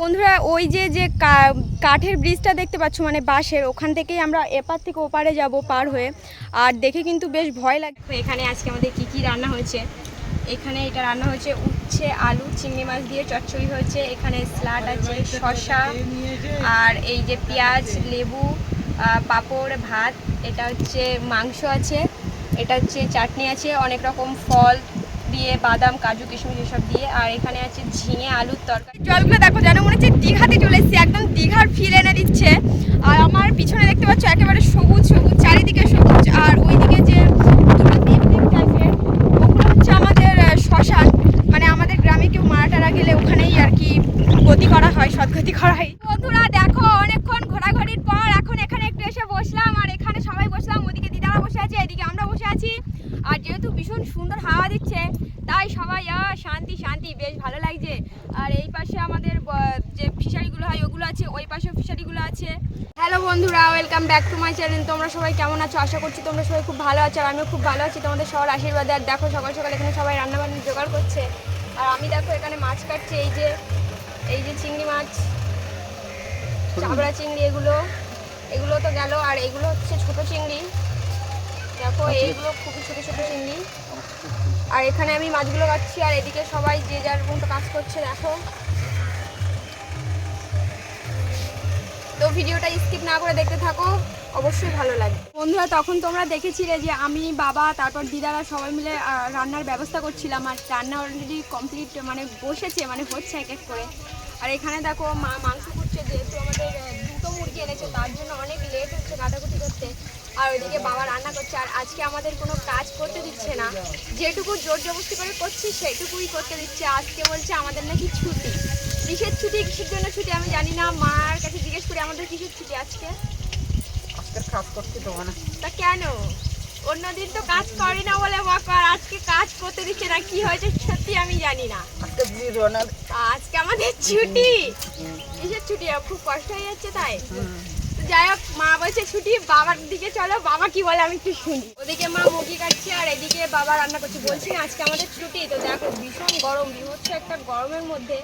বন্ধুরা ওই যে যে কাঠের ব্রিজটা দেখতে পাচ্ছ মানে বাঁশের, ওখান থেকেই আমরা এপার থেকে ওপারে যাব পার হয়ে। আর দেখে কিন্তু বেশ ভয় লাগে। এখানে আজকে আমাদের কি কি রান্না হয়েছে, এখানে এটা রান্না হয়েছে উচ্ছে আলু চিংড়ি মাছ দিয়ে চচ্চড়ি হয়েছে, এখানে স্যালাড আছে শসা আর এই যে পেঁয়াজ লেবু পাঁপড় ভাত, এটা হচ্ছে মাংস আছে, এটা হচ্ছে চাটনি আছে অনেক রকম ফল দিয়ে বাদাম কাজু কিশমিশ এসব দিয়ে, আর এখানে আছে ঝিঙে আলুর তরকারি। জলগুলো দেখো যেন মনে হচ্ছে দীঘাতে চলে এসেছি, একদম দীঘার ফিল এনে দিচ্ছে। আর আমার পিছনে দেখতে পাচ্ছ একেবারে সবুজ সবুজ, চারিদিকে সবুজ। আর ওইদিকে যে দুটো দ্বীপ দ্বীপ টাইপের, ওগুলো হচ্ছে আমাদের শ্মশান, মানে আমাদের গ্রামে কেউ মারা টারা গেলে ওখানেই আর কি গতি করা হয়, সদ্গতি করা হয়। বন্ধুরা দেখো অনেকক্ষণ ঘোরাঘুরির পর এখন এখানে একটু এসে বসলাম, আর এখানে সবাই বসলাম, ওদিকে দিদারা বসে আছে, এদিকে আমরা বসে আছি। আর যেহেতু ভীষণ সুন্দর হাওয়া দিচ্ছে তাই সবাই শান্তি শান্তি বেশ ভালো লাগছে। আর এই পাশে আমাদের যে ফিশারিগুলো হয় ওগুলো আছে, ওই পাশেও ফিশারিগুলো আছে। হ্যালো বন্ধুরা, welcome back to my channel. তোমরা সবাই কেমন আছো? আশা করছি তোমরা সবাই খুব ভালো আছো, আর আমিও খুব ভালো আছি তোমাদের সবার আশীর্বাদে। আর দেখো সকাল সকাল এখানে সবাই রান্নাবান্না জোগাড় করছে, আর আমি দেখো এখানে মাছ কাটছি। এই যে চিংড়ি মাছ, চাবড়া চিংড়ি, এগুলো তো গেল। আর এগুলো হচ্ছে ছোট চিংড়ি, দেখো এইগুলো খুবই ছোট ছোট চিংড়ি। আর এখানে আমি মাছগুলো কাটছি, আর এদিকে সবাই যে যার মতো কাজ করছে দেখো। তো ভিডিওটা স্কিপ না করে দেখতে থাকো, অবশ্যই ভালো লাগবে। বন্ধুরা তখন তোমরা দেখেছিলে যে আমি বাবা তারপর দিদারা সবাই মিলে রান্নার ব্যবস্থা করছিলাম, আর রান্না অলরেডি কমপ্লিট মানে বসেছে, মানে হচ্ছে এক এক করে। আর এখানে দেখো মা মাংস করছে, যেহেতু আমাদের দুটো মুরগি এনেছে তার জন্য অনেক লেট হচ্ছে কাটাকুটি করতে। আর ওইদিকে বাবা রান্না করছে। আর আজকে আমাদের কোনো কাজ করতে দিচ্ছে না, যেটুকু জোর জবরদস্তি করে করছি সেইটুকুই করতে দিচ্ছে। আজকে বলছে আমাদের নাকি ছুটি। কিসের ছুটি, কিসের জন্য ছুটি আমি জানি না, মার কাছে জিজ্ঞেস করি আমাদের কিসের ছুটি আজকে। কাজ করতে দেবো না। তা কেন? অন্যদিন তো কাজ করি না বলে বকার, আজকে কাজ করতে দিচ্ছে না, কি হয়েছে সত্যি আমি জানি না। আজকে আমাদের ছুটি। কিসের ছুটি? খুব কষ্ট হয়ে যাচ্ছে তাই। যাই হোক, মা বলছে ছুটি, বাবার দিকে চলো, বাবা কি বলে আমি একটু শুনি। ওদিকে মা মুরগি কাটছে আর এদিকে বাবা রান্না করছে। বলছি না আজকে আমাদের ছুটি, তো দেখো ভীষণ গরম, হচ্ছে একটা গরমের মধ্যে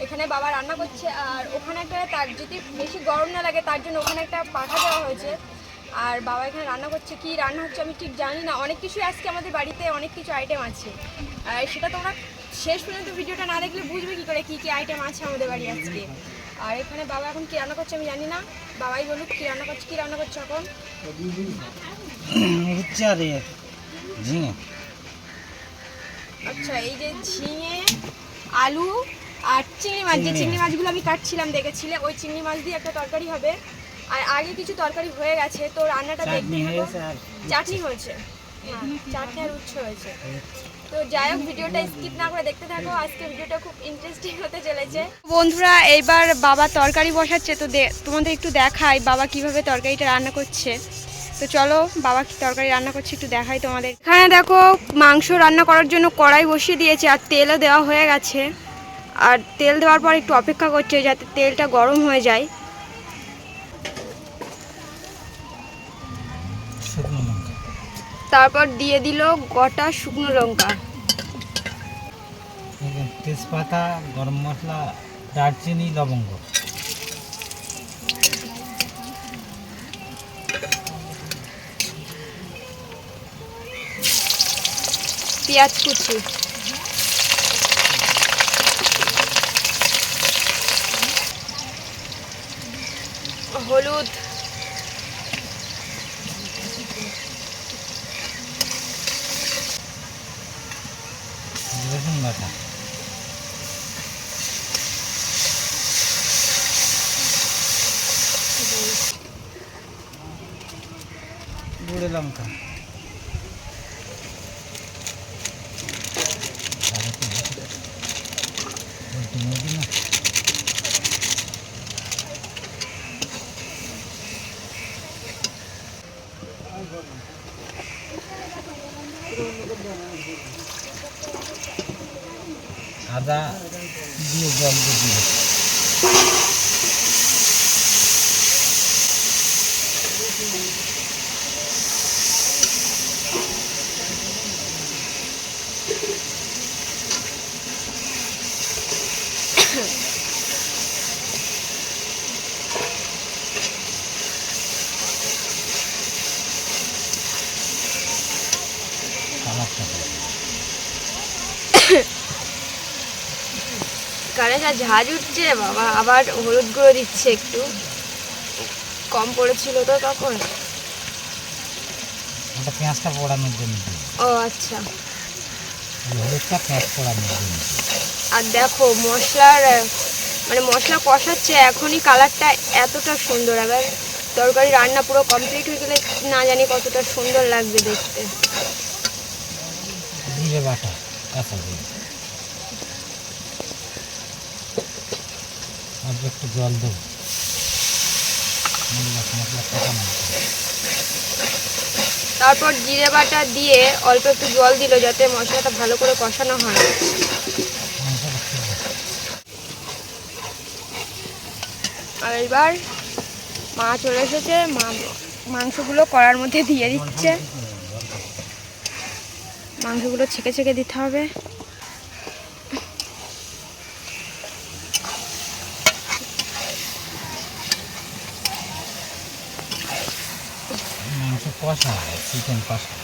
এখানে বাবা রান্না করছে। আর ওখানে একটা, তার যদি বেশি গরম না লাগে তার জন্য ওখানে একটা পাখা দেওয়া হয়েছে। আর বাবা এখানে রান্না করছে, কি রান্না হচ্ছে আমি ঠিক জানি না। অনেক কিছু আজকে আমাদের বাড়িতে অনেক কিছু আইটেম আছে, আর সেটা তোমরা শেষ পর্যন্ত ভিডিওটা না দেখলে বুঝবে কি করে কি কি আইটেম আছে আমাদের বাড়ি আজকে। আর এখানে বাবা এখন কি রান্না করছে আমি জানি না, বাবাই বলুক কি রান্না করছে। কি রান্না করছে এখন? হচ্ছে আরে ঝিঙে। আচ্ছা, এই যে ঝিঙে আলু আর চিংড়ি মাছ, যে চিংড়ি মাছগুলো আমি কাটছিলাম দেখেছিলে, ওই চিংড়ি মাছ দিয়ে একটা তরকারি হবে। আর আগে কিছু তরকারি হয়ে গেছে, তো রান্নাটা দেখতে হবে। চাটনি হয়েছে, চাটনি আর উচ্ছে হয়েছে। তো যাই হোক, ভিডিওটা স্কিপ না করে দেখতে থাকো, আজকে ভিডিওটা খুব ইন্টারেস্টিং হতে চলেছে। বন্ধুরা এইবার বাবা তরকারি বসাচ্ছে, তো তোমাদের একটু দেখাই বাবা কিভাবে তরকারিটা রান্না করছে। তো চলো বাবা কি তরকারি রান্না করছে একটু দেখাই তোমাদের। এখানে দেখো মাংস রান্না করার জন্য কড়াই বসিয়ে দিয়েছে, আর তেলও দেওয়া হয়ে গেছে। আর তেল দেওয়ার পর একটু অপেক্ষা করছে যাতে তেলটা গরম হয়ে যায়। তারপর দিয়ে দিল গোটা শুকনো লঙ্কা, তেজপাতা, গরম মশলা, দারচিনি, লবঙ্গ। পেঁয়াজ কুচি, হলুদ, রসুন বাটা, গুঁড়ো লঙ্কা, আদা দিয়ে জল দিয়ে মানে যা ঝাঁজ উঠছে বাবা, আবার হলুদ গুঁড়ো দিচ্ছে, একটু কম পড়েছিল তো তখন। ওটা পেঁয়াজটা পোড়ানোর জন্য দিই। ও আচ্ছা। হলুদটা পেঁয়াজ পোড়ানোর জন্য। আর দেখো মশলার মানে মশলা কষাচ্ছে এখনই, কালারটা এতটা সুন্দর। এবার তরকারি রান্না পুরো কমপ্লিট হয়ে গেলে না জানি কতটা সুন্দর লাগবে দেখতে। জিরে বাটা, কাঁচা জিরে, অল্প একটু জল দেবো, মশলা কষানো। তারপর জিরে বাটা দিয়ে অল্প একটু জল দিল যাতে মশলাটা ভালো করে কষানো হয়। আর এবার মা চলে এসেছে, মাংসগুলো কড়ার মধ্যে দিয়ে দিচ্ছে। মাংসগুলো ছেঁকে ছেঁকে দিতে হবে। মাংস কষা হয়, চিকেন কষা।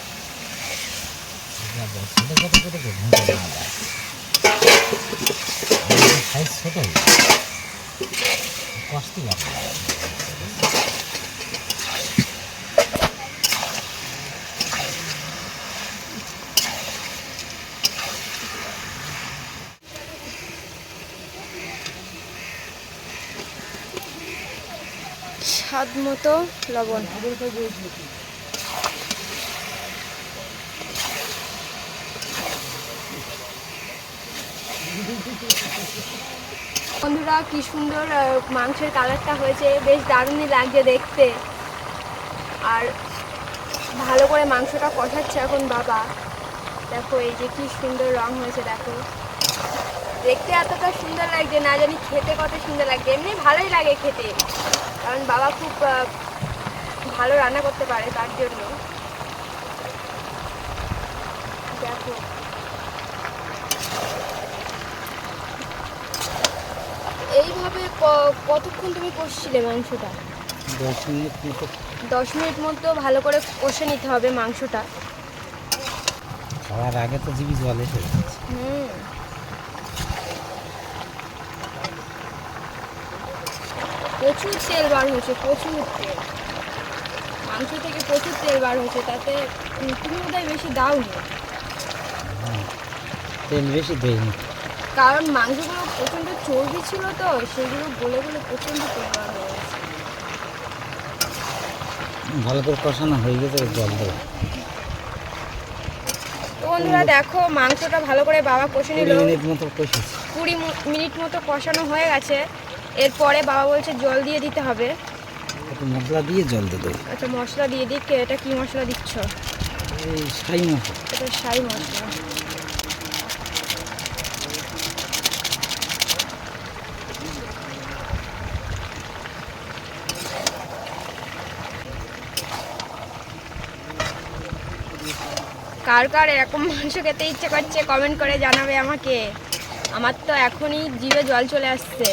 ছোটো ছোটো ছোটো ভুঁজে নেওয়া যায়, সাইজ ছোটো কষতে লাগে। স্বাদ মতো লবণ। বন্ধুরা কি সুন্দর মাংসের কালারটা হয়েছে, বেশ দারুণই লাগছে দেখতে। আর ভালো করে মাংসটা কষাচ্ছে এখন বাবা। দেখো এই যে কি সুন্দর রং হয়েছে, দেখো দেখতে এতটা সুন্দর লাগছে, না জানি খেতে কত সুন্দর লাগছে। এমনি ভালোই লাগে খেতে, কারণ বাবা খুব ভালো রান্না করতে পারে, তার জন্য। দেখো এইভাবে কতক্ষণ তুমি কষছিলে মাংসটা? 10 মিনিট মতো। 10 মিনিট মতো ভালো করে কষে নিতে হবে মাংসটা। খাওয়ার আগে তো জিভে জল এসে যাচ্ছে। প্রচুর তেল বার হয়েছে, প্রচুর তেল মাংস থেকে, প্রচুর তেল বার হয়েছে। তাতে তুমি বোধহয় বেশি দাওনি। তেল বেশি দেয়নি, কারণ মাংসগুলো প্রচণ্ড চর্বি ছিল তো, সেগুলো গলে গলে প্রচণ্ড তেল বার হয়ে গেছে। ভালো করে কষানো হয়ে গেছে, জল দেবো। তো বন্ধুরা দেখো মাংসটা ভালো করে বাবা কষে নিল। 20 মিনিট মতো কষেছি। 20 মিনিট মতো কষানো হয়ে গেছে। এরপরে বাবা বলছে জল দিয়ে দিতে হবে। একটু মশলা দিয়ে জল দিয়ে দেবো। আচ্ছা মশলা দিয়ে দিক। এটা কি মশলা দিচ্ছ? এই ছাই মশলা। এটা ছাই মশলা। কার কার এরকম মাংস খেতে ইচ্ছে করছে কমেন্ট করে জানাবে আমাকে। আমার তো এখনই জিভে জল চলে আসছে।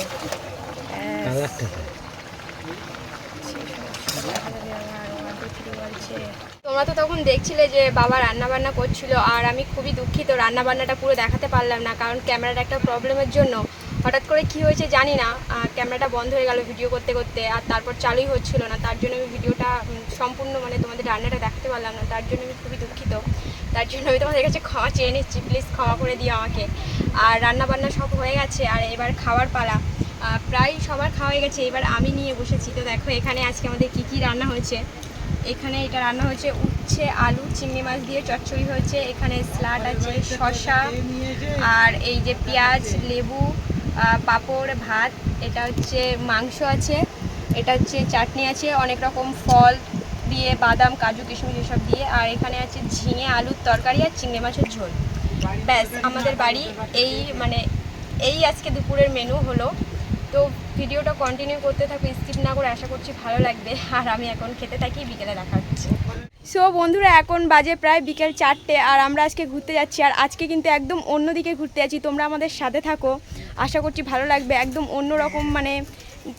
তোমরা তো তখন দেখছিলে যে বাবা রান্না বান্না করছিল, আর আমি খুবই দুঃখিত রান্না বান্নাটা পুরো দেখাতে পারলাম না, কারণ ক্যামেরার একটা প্রবলেমের জন্য হঠাৎ করে কি হয়েছে জানি না, ক্যামেরাটা বন্ধ হয়ে গেল ভিডিও করতে করতে, আর তারপর চালুই হচ্ছিল না। তার জন্য আমি ভিডিওটা সম্পূর্ণ মানে তোমাদের রান্নাটা দেখাতে পারলাম না, তার জন্য আমি খুবই দুঃখিত। তার জন্য আমি তোমাদের কাছে ক্ষমা চেয়ে নিচ্ছি, প্লিজ ক্ষমা করে দিও আমাকে। আর রান্না বান্না সব হয়ে গেছে, আর এবার খাওয়ার পালা। প্রায় সবার খাওয়া হয়ে গেছে, এবার আমি নিয়ে বসেছি। তো দেখো এখানে আজকে আমাদের কী কী রান্না হয়েছে। এখানে এটা রান্না হয়েছে উচ্ছে আলু চিংড়ি মাছ দিয়ে চচ্চড়ি হয়েছে, এখানে স্যালাড আছে, শসা, আর এই যে পেঁয়াজ লেবু, পাঁপড়, ভাত, এটা হচ্ছে মাংস আছে, এটা হচ্ছে চাটনি আছে, অনেক রকম ফল দিয়ে, বাদাম কাজু কিশমিশ এসব দিয়ে, আর এখানে আছে ঝিঙে আলুর তরকারি আর চিংড়ি মাছের ঝোল। ব্যাস আমাদের বাড়ি এই আজকে দুপুরের মেনু হলো। তো ভিডিওটা কন্টিনিউ করতে থাকো, স্কিপ না করে, আশা করছি ভালো লাগবে। আর আমি এখন খেতে থাকি, বিকেলে দেখা হচ্ছে। সো বন্ধুরা এখন বাজে প্রায় বিকেল 4টে, আর আমরা আজকে ঘুরতে যাচ্ছি। আর আজকে কিন্তু একদম অন্য দিকে ঘুরতে যাচ্ছি, তোমরা আমাদের সাথে থাকো, আশা করছি ভালো লাগবে। একদম অন্য রকম, মানে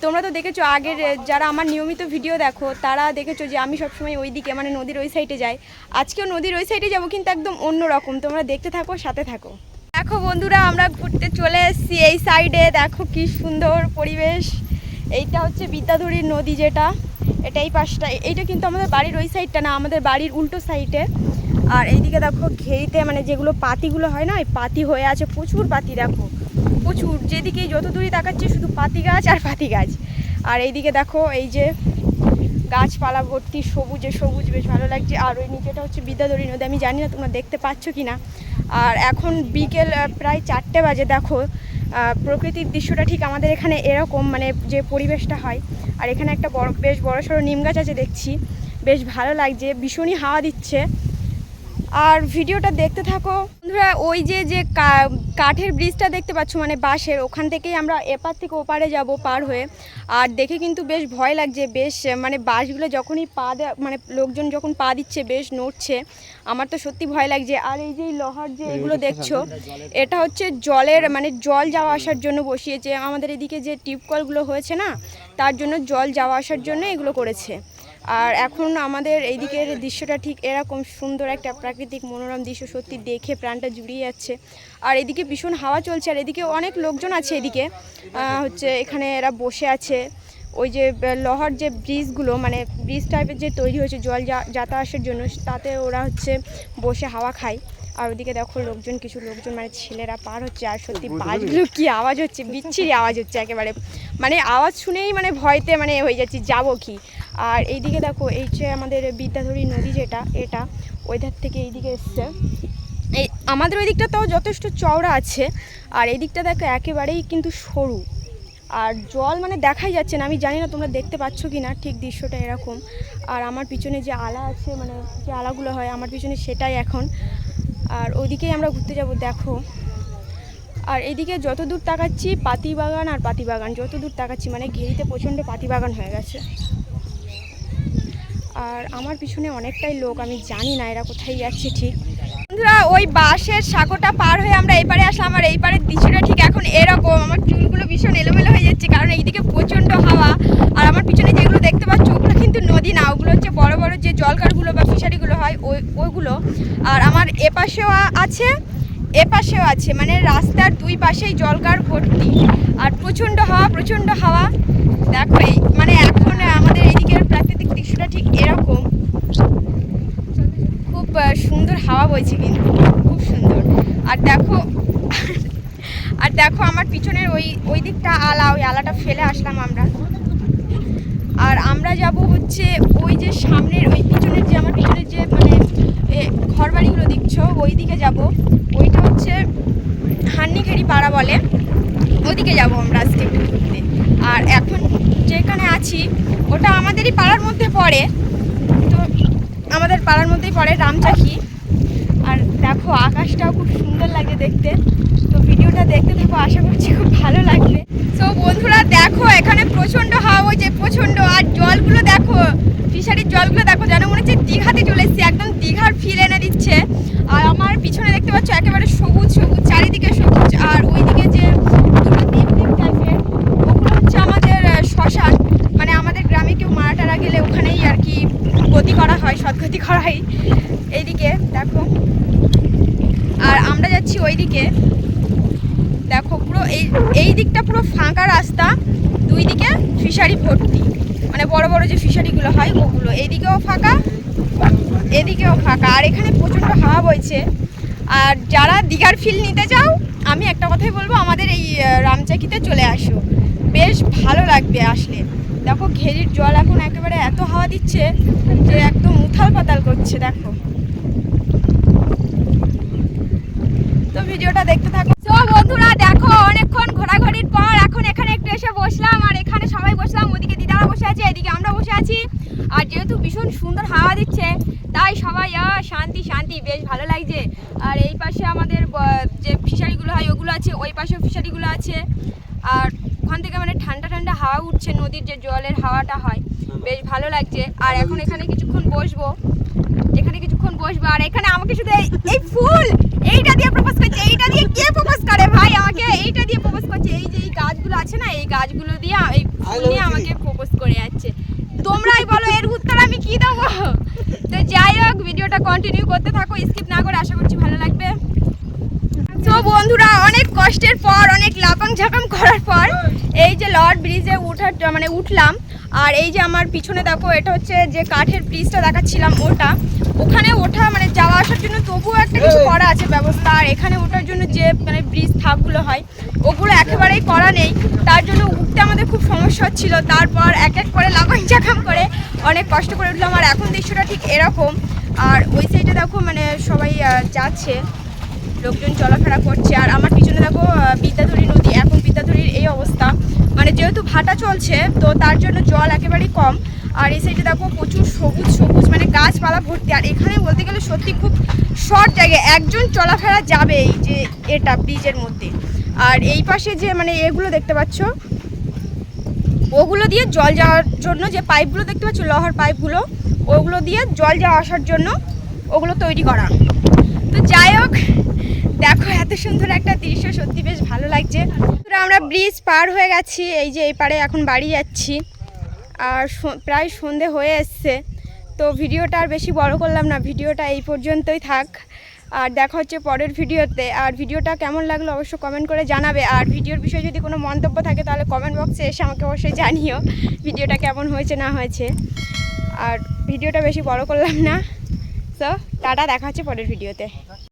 তোমরা তো দেখেছো আগের যারা আমার নিয়মিত ভিডিও দেখো তারা দেখেছো যে আমি সবসময় ওই দিকে মানে নদীর ওই সাইডে যাই। আজকেও নদীর ওই সাইডে যাবো, কিন্তু একদম অন্য রকম। তোমরা দেখতে থাকো, সাথে থাকো। দেখো বন্ধুরা, আমরা ঘুরতে চলে এসেছি এই সাইডে। দেখো কি সুন্দর পরিবেশ। এইটা হচ্ছে বিদ্যাধরী নদী, যেটা এটা এই পাশটা। এইটা কিন্তু আমাদের বাড়ির ওই সাইডটা না, আমাদের বাড়ির উল্টো সাইডে। আর এইদিকে দেখো ঘেরিতে মানে যেগুলো পাতিগুলো হয় না, ওই পাতি হয়ে আছে, প্রচুর পাতি। দেখো প্রচুর, যেদিকে যত দূরই তাকাচ্ছে শুধু পাতি গাছ আর পাতি গাছ। আর এইদিকে দেখো এই যে গাছপালা ভর্তি, সবুজে সবুজ, বেশ ভালো লাগছে। আর ওই নিচেটা হচ্ছে বিদ্যাধরী নদী। আমি জানি না তোমরা দেখতে পাচ্ছ কি না। আর এখন বিকেল প্রায় 4টে বাজে। দেখো প্রকৃতির দৃশ্যটা ঠিক আমাদের এখানে এরকম, মানে যে পরিবেশটা হয়। আর এখানে একটা বেশ বড় সড়ো নিম গাছ আছে দেখছি, বেশ ভালো লাগছে, ভীষণই হাওয়া দিচ্ছে। আর ভিডিওটা দেখতে থাকো বন্ধুরা। ওই যে কাঠের ব্রিজটা দেখতে পাচ্ছ, মানে বাঁশের, ওখান থেকেই আমরা এপার থেকে ওপারে যাব পার হয়ে। আর দেখে কিন্তু বেশ ভয় লাগছে, বেশ মানে বাঁশগুলো যখনই মানে লোকজন যখন পা দিচ্ছে বেশ নড়ছে। আমার তো সত্যি ভয় লাগছে। আর এই যে লোহার যে এগুলো দেখছো, এটা হচ্ছে জলের মানে জল যাওয়া আসার জন্য বসিয়েছে। আমাদের এদিকে যে টিউবকলগুলো হয়েছে না, তার জন্য জল যাওয়া আসার জন্য এগুলো করেছে। আর এখন আমাদের এইদিকের দৃশ্যটা ঠিক এরকম সুন্দর একটা প্রাকৃতিক মনোরম দৃশ্য, সত্যি দেখে প্রাণটা জুড়িয়ে যাচ্ছে। আর এদিকে ভীষণ হাওয়া চলছে। আর এদিকে অনেক লোকজন আছে, এদিকে হচ্ছে এখানে এরা বসে আছে। ওই যে লোহার যে ব্রিজগুলো, মানে ব্রিজ টাইপের যে তৈরি হয়েছে জল যাতায়াতের জন্য, তাতে ওরা হচ্ছে বসে হাওয়া খায়। আর ওদিকে দেখো লোকজন, কিছু লোকজন মানে ছেলেরা পার হচ্ছে। আর সত্যি বাসগুলো কি আওয়াজ হচ্ছে, বিচ্ছিরি আওয়াজ হচ্ছে একেবারে, মানে আওয়াজ শুনেই মানে ভয়তে মানে হয়ে যাচ্ছি যাবো কি। আর এইদিকে দেখো এই যে আমাদের বিদ্যাধরী নদী, যেটা এটা ওই ধার থেকে এইদিকে এসছে। এই আমাদের ওই দিকটা তো যথেষ্ট চওড়া আছে, আর এই দিকটা দেখো একেবারেই কিন্তু সরু। আর জল মানে দেখাই যাচ্ছে না। আমি জানি না তোমরা দেখতে পাচ্ছ কি না, ঠিক দৃশ্যটা এরকম। আর আমার পিছনে যে আলা আছে, মানে যে আলাগুলো হয় আমার পিছনে, সেটাই এখন। আর ওইদিকেই আমরা ঘুরতে যাব। দেখো আর এইদিকে যত দূর তাকাচ্ছি পাতি বাগান আর পাতি বাগান, যত দূর তাকাচ্ছি মানে ঘেরিতে প্রচণ্ড পাতি বাগান হয়ে গেছে। আর আমার পিছনে অনেকটাই লোক, আমি জানি না এরা কোথায় যাচ্ছে ঠিক। বন্ধুরা, ওই বাঁশের সাঁকোটা পার হয়ে আমরা এই পারে আসলাম। আর এই পারের দৃশ্যটা ঠিক এখন এরকম। আমার চুলগুলো ভীষণ এলোমেলো হয়ে যাচ্ছে, কারণ এইদিকে প্রচণ্ড হাওয়া। আর আমার পিছনে যেগুলো দেখতে পাচ্ছ, ওগুলো কিন্তু নদী না, ওগুলো হচ্ছে বড় বড় যে জলকারগুলো বা ফিশারিগুলো হয়, ওইগুলো। আর আমার এপাশেও আছে, এপাশেও আছে, মানে রাস্তার দুই পাশেই জলকার ভর্তি। আর প্রচণ্ড হাওয়া, প্রচণ্ড হাওয়া। দেখো এই মানে এখন আমাদের এইদিকের প্রাকৃতিক দৃশ্যটা ঠিক এরকম। খুব সুন্দর হাওয়া বইছে, কিন্তু খুব সুন্দর। আর দেখো আমার পিছনের ওই দিকটা আলা, ওই আলাটা ফেলে আসলাম আমরা। আর আমরা যাব হচ্ছে ওই যে সামনের ওই পিছনের যে আমার পিছনের যে মানে ঘরবাড়িগুলো দেখছো, ওই দিকে যাব। ওইটা হচ্ছে হান্নিঘেরি পাড়া বলে, ওইদিকে যাব আমরা আজকে একটু ঘুরতে। আর এখন যেখানে আছি ওটা আমাদেরই পাড়ার মধ্যে পড়ে, তো আমাদের পাড়ার মধ্যেই পড়ে, রামচাকি। আর দেখো আকাশটাও খুব সুন্দর লাগে দেখতে। তো ভিডিওটা দেখতে থাকো, আশা করছি খুব ভালো লাগবে। তো বন্ধুরা দেখো এখানে প্রচণ্ড হাওয়া হয়েছে, প্রচণ্ড। আর জলগুলো দেখো, ফিশারির জলগুলো দেখো, যেন মনে হচ্ছে দীঘাতে চলে এসেছি, একদম দীঘার ফিল এনে দিচ্ছে। আর আমার পিছনে দেখতে পাচ্ছ একেবারে সবুজ সবুজ, চারিদিকে সবুজ। আর ওইদিকে যে দুটো দ্বীপ দ্বীপ টাইপের, ওগুলো হচ্ছে আমাদের শ্মশান। মানে আমাদের গ্রামে কেউ মারা টারা গেলে ওখানেই আর কি গতি করা হয়, সদ্গতি করা হয়। এইদিকে দেখো, আর আমরা যাচ্ছি ওইদিকে। দেখো পুরো এই দিকটা পুরো ফাঁকা রাস্তা, দুই দিকে ফিশারি ভর্তি, মানে বড় বড় যে ফিশারিগুলো হয় ওগুলো। এইদিকেও ফাঁকা, এদিকেও ফাঁকা। আর এখানে প্রচণ্ড হাওয়া বইছে। আর যারা দীঘার ফিল নিতে চাও, আমি একটা কথাই বলবো, আমাদের এই রামচাকিতে চলে আসো, বেশ ভালো লাগবে আসলে। দেখো ঘেরির জল এখন একেবারে এত হাওয়া দিচ্ছে যে একদম উথাল পাতাল করছে। দেখো, তো ভিডিওটা দেখতে থাকো। তো বন্ধুরা দেখো অনেকক্ষণ ঘোরাঘুরির পর এখন এখানে একটু এসে বসলাম। আর এখানে সবাই বসলাম, ওদিকে দিদারা বসে আছে, এদিকে আমরা বসে আছি। আর যেহেতু ভীষণ সুন্দর হাওয়া দিচ্ছে, তাই সবাই শান্তি শান্তি, বেশ ভালো লাগছে। আর এই পাশে আমাদের যে ফিশারিগুলো হয় ওগুলো আছে, ওই পাশেও ফিশারিগুলো আছে। আর ওখান থেকে মানে ঠান্ডা ঠান্ডা হাওয়া উঠছে, নদীর যে জলের হাওয়াটা হয়, বেশ ভালো লাগছে। আর এখন এখানে কিছুক্ষণ বসবো, আর এখানে আমাকে শুধু এই ফুল এইটা দিয়ে প্রপোজ করছে। এইটা দিয়ে কে প্রপোজ করে ভাই আমাকে? এইটা দিয়ে প্রপোজ করছে। এই যে এই গাছগুলো আছে না, এই গাছগুলো দিয়ে এই ফুল নিয়ে আমাকে প্রপোজ করে যাচ্ছে। তোমরাই বলো এর উত্তর আমি কি দেবো? তো যাই হোক, ভিডিওটা কন্টিনিউ করতে থাকো, স্কিপ না করে, আশা করছি ভালো লাগবে। তো বন্ধুরা অনেক কষ্টের পর অনেক লাপাং ঝাপাং করার পর এই যে লর্ড ব্রিজে উঠলাম। আর এই যে আমার পিছনে দেখো, এটা হচ্ছে যে কাঠের ব্রিজটা দেখাচ্ছিলাম ওখানে ওঠা যাওয়া আসার জন্য তবুও একটা কিছু করা আছে ব্যবস্থা। আর এখানে ওঠার জন্য যে ব্রিজ থাকগুলো হয় ওগুলো একেবারেই করা নেই, তার জন্য উঠতে আমাদের খুব সমস্যা হচ্ছিল। তারপর এক এক করে লাপাং ঝাপাং করে অনেক কষ্ট করে উঠলাম। আর এখন দৃশ্যটা ঠিক এরকম। আর ওই সাইডে দেখো সবাই যাচ্ছে, লোকজন চলাফেরা করছে। আর আমার পিছনে দেখো বিদ্যাধরী নদী। এখন বিদ্যাধরীর এই অবস্থা, যেহেতু ভাটা চলছে তো তার জন্য জল একেবারেই কম। আর এই সাইডে দেখো প্রচুর সবুজ সবুজ গাছপালা ভর্তি। আর এখানে বলতে গেলে সত্যি খুব শর্ট জায়গায় একজন চলাফেরা যাবে এই যে এটা ব্রিজের মধ্যে। আর এই পাশে যে এগুলো দেখতে পাচ্ছ, ওগুলো দিয়ে জল যাওয়ার জন্য যে পাইপগুলো দেখতে পাচ্ছ, লোহার পাইপগুলো, ওগুলো দিয়ে জল যাওয়া আসার জন্য ওগুলো তৈরি করা। তো যাই হোক, দেখো এত সুন্দর একটা দৃশ্য, সত্যি বেশ ভালো লাগছে। আমরা ব্রিজ পার হয়ে গেছি, এই যে এই পারে এখন বাড়ি যাচ্ছি। আর প্রায় সন্ধে হয়ে এসছে। তো ভিডিওটা আর বেশি বড় করলাম না, ভিডিওটা এই পর্যন্তই থাক। আর দেখা হচ্ছে পরের ভিডিওতে। আর ভিডিওটা কেমন লাগলো অবশ্যই কমেন্ট করে জানাবে। আর ভিডিওর বিষয়ে যদি কোনো মন্তব্য থাকে তাহলে কমেন্ট বক্সে এসে আমাকে অবশ্যই জানিও ভিডিওটা কেমন হয়েছে না হয়েছে। আর ভিডিওটা বেশি বড় করলাম না। তো টাটা, দেখা হচ্ছে পরের ভিডিওতে।